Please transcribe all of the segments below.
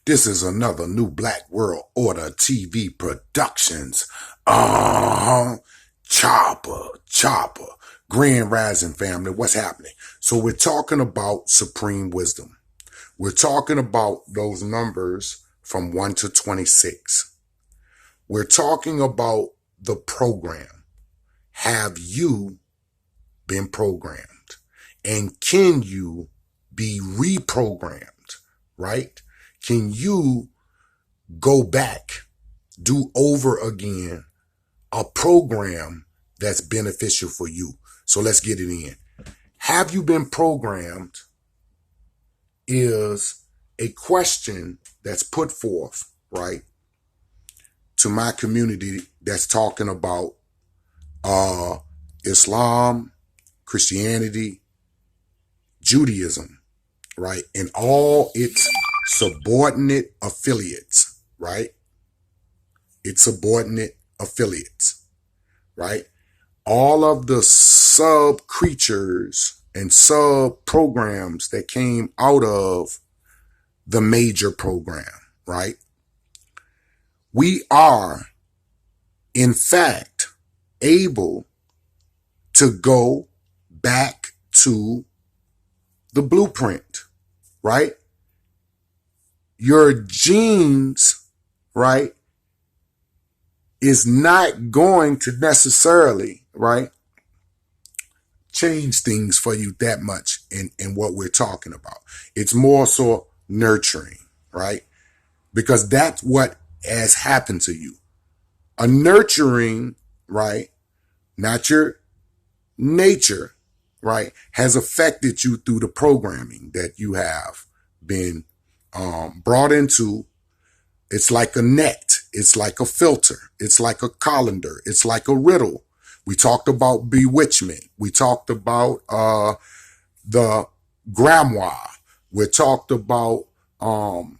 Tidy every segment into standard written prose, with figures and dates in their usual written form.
This is another new Black World Order TV Productions. Chopper. Grand Rising family, what's happening? So we're talking about supreme wisdom. We're talking about those numbers from 1 to 26. We're talking about the program. Have you been programmed? And can you be reprogrammed, right? Can you go back, do over again a program that's beneficial for you? So let's get it in. Have you been programmed is a question that's put forth, right, to my community that's talking about Islam, Christianity, Judaism, right, and all its subordinate affiliates, right? Its subordinate affiliates, right? All of the sub creatures and sub programs that came out of the major program, right? We are, in fact, able to go back to the blueprint, right? Your genes, right, is not going to necessarily, right, change things for you that much in what we're talking about. It's more so nurturing, right? Because that's what has happened to you. A nurturing, right, not your nature, right, has affected you through the programming that you have been brought into. It's like a net. It's like a filter. It's like a colander. It's like a riddle. We talked about bewitchment. We talked about the grimoire. We talked about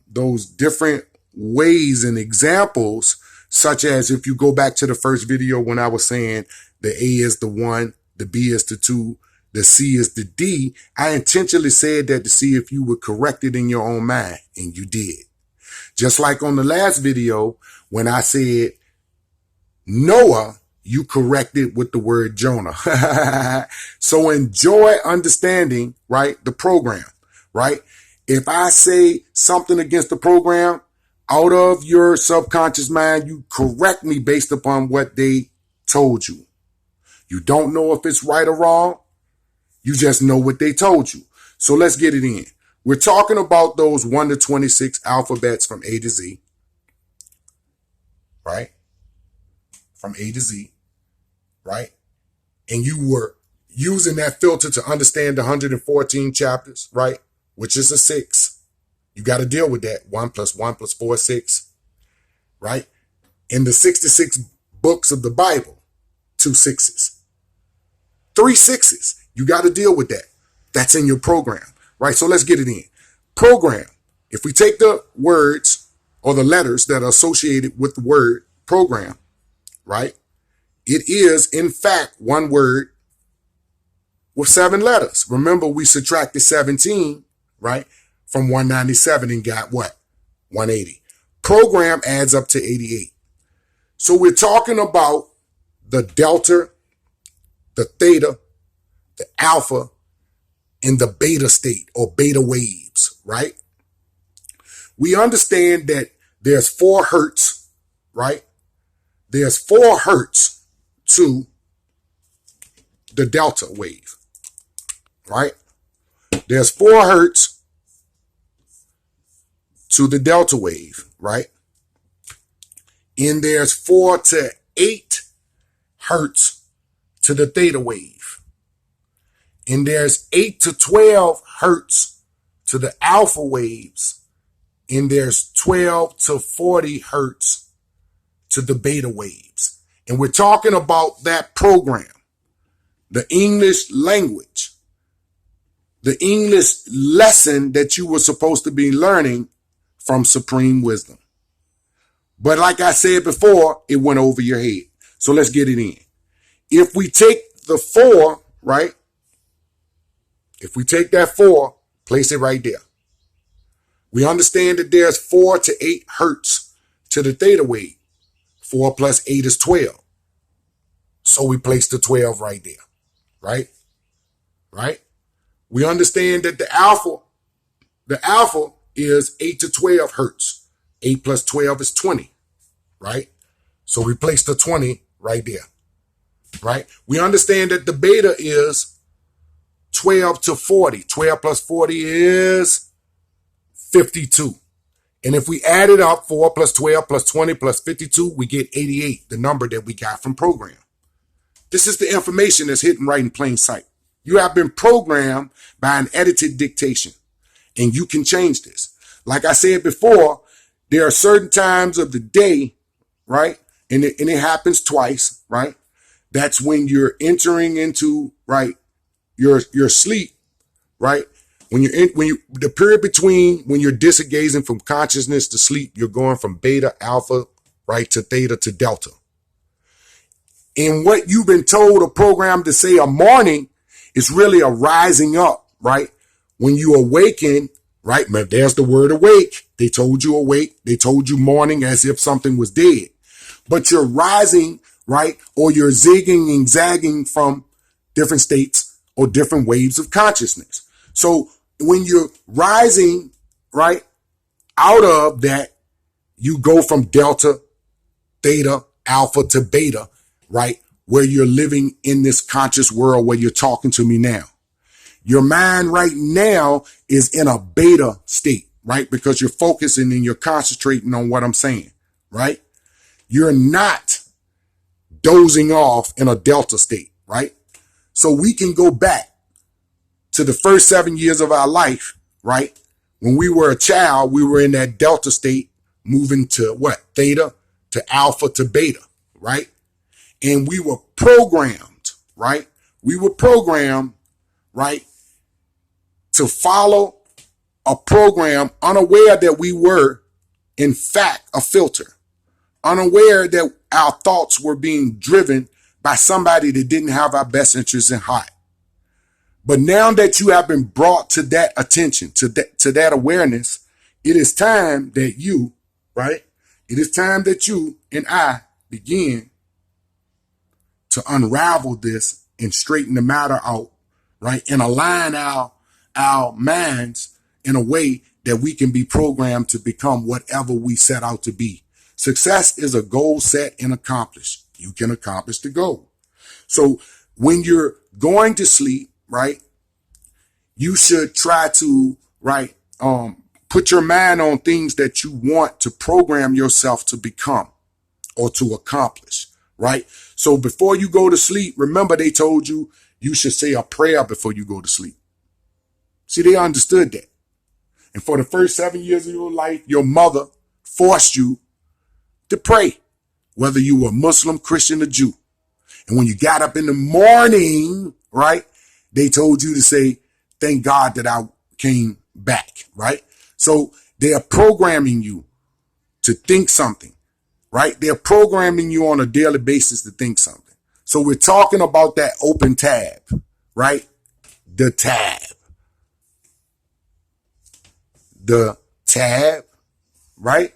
those different ways and examples, such as if you go back to the first video when I was saying the A is the 1, the B is the 2, the C is the D, I intentionally said that to see if you would correct it in your own mind, and you did. Just like on the last video, when I said Noah, you corrected with the word Jonah. So enjoy understanding, right, the program, right? If I say something against the program, out of your subconscious mind, you correct me based upon what they told you. You don't know if it's right or wrong. You just know what they told you. So let's get it in. We're talking about those 1 to 26 alphabets from A to Z, right? From A to Z, right? And you were using that filter to understand the 114 chapters, right? Which is a 6. You got to deal with that. 1 + 1 + 4 is 6, right? In the 66 books of the Bible, 2 6s. 3 6s. You got to deal with that. That's in your program, right? So let's get it in. Program. If we take the words or the letters that are associated with the word program, right? It is, in fact, one word with 7 letters. Remember, we subtracted 17, right, from 197 and got what? 180. Program adds up to 88. So we're talking about the delta, the theta, the alpha, and the beta state or beta waves, right? We understand that there's 4 hertz, right? There's 4 hertz to the delta wave, right? There's 4 hertz to the delta wave, right? And there's 4 to 8 hertz to the theta wave. And there's 8 to 12 hertz to the alpha waves. And there's 12 to 40 hertz to the beta waves. And we're talking about that program, the English language, the English lesson that you were supposed to be learning from Supreme Wisdom. But like I said before, it went over your head. So let's get it in. If we take the 4, right? If we take that 4, place it right there. We understand that there's 4 to 8 hertz to the theta wave. 4 plus 8 is 12. So we place the 12 right there, right? Right? We understand that the alpha is 8 to 12 hertz. 8 plus 12 is 20, right? So we place the 20 right there, right? We understand that the beta is 12 to 40. 12 plus 40 is 52. And if we add it up, 4 plus 12 plus 20 plus 52, we get 88, the number that we got from program. This is the information that's hidden right in plain sight. You have been programmed by an edited dictation, and you can change this. Like I said before, there are certain times of the day, right? And it happens twice, right? That's when you're entering into, right, your sleep, right? The period between when you're disengaging from consciousness to sleep, you're going from beta, alpha, right, to theta to delta. And what you've been told or programmed to say a morning is really a rising up, right? When you awaken, right? There's the word awake. They told you awake. They told you morning as if something was dead. But you're rising, right? Or you're zigging and zagging from different states or different waves of consciousness. So when you're rising, right, out of that, you go from delta, theta, alpha to beta, right? Where you're living in this conscious world where you're talking to me now. Your mind right now is in a beta state, right? Because you're focusing and you're concentrating on what I'm saying, right? You're not dozing off in a delta state, right? So we can go back to the first 7 years of our life, right? When we were a child, we were in that delta state, moving to what? Theta to alpha to beta, right? And we were programmed, right? We were programmed, right, to follow a program, unaware that we were, in fact, a filter, unaware that our thoughts were being driven by somebody that didn't have our best interests in heart. But now that you have been brought to that attention, to that awareness, it is time that you, right? It is time that you and I begin to unravel this and straighten the matter out, right? And align our minds in a way that we can be programmed to become whatever we set out to be. Success is a goal set and accomplished. You can accomplish the goal. So when you're going to sleep, right, you should try to, right, put your mind on things that you want to program yourself to become or to accomplish, right? So before you go to sleep, remember they told you you should say a prayer before you go to sleep. See, they understood that. And for the first 7 years of your life, your mother forced you to pray, whether you were Muslim, Christian, or Jew. And when you got up in the morning, right, they told you to say, thank God that I came back, right? So they are programming you to think something, right? They're programming you on a daily basis to think something. So we're talking about that open tab, right? The tab, right?